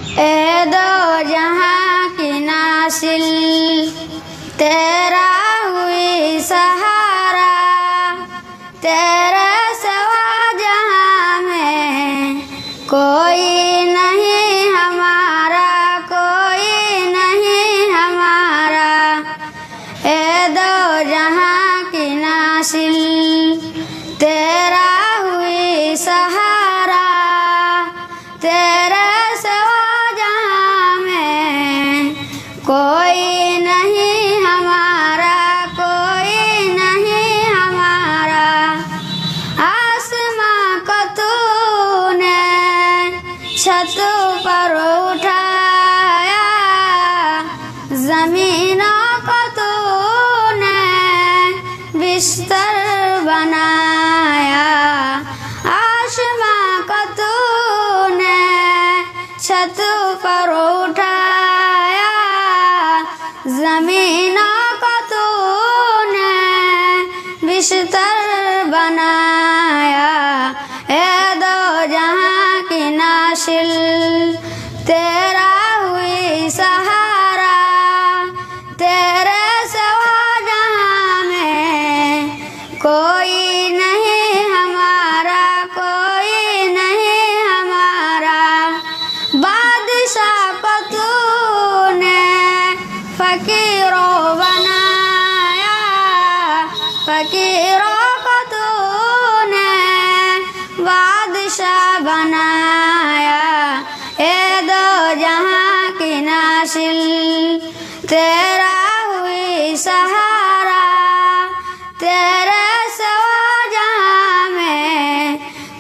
ए दो जहां की नासिल तेरा हुई सहारा, तेरे सिवा जहां में कोई नहीं हमारा, कोई नहीं हमारा। ए दो जहां की नासिल तेरा हुई सहारा, तेरे कोई नहीं हमारा, कोई नहीं हमारा। आसमां को तूने छत पर उठाया, ज़मीनों को तूने बिस्तर बनाया। आसमां को तूने छत पर उठाया, ज़मीनों को तूने बिस्तर बनाया। ए दो जहां की नाशिल तेरा हुई सहारा, तेरे सिवा जहां में कोई नहीं हमारा, कोई नहीं हमारा। बादशाह को तूने फकीरों बनाया, फकीरों को तूने बादशाह बनाया। ए दो जहां की नाशिल तेरा हुई सहारा, तेरे सिवा जहां में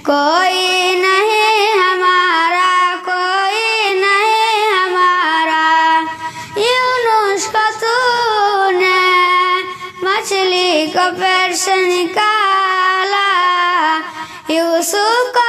कोई नहीं हमारा, कोई नहीं हमारा। यूनुस को तूने मछली को पेट से निकाला, यूसुफ को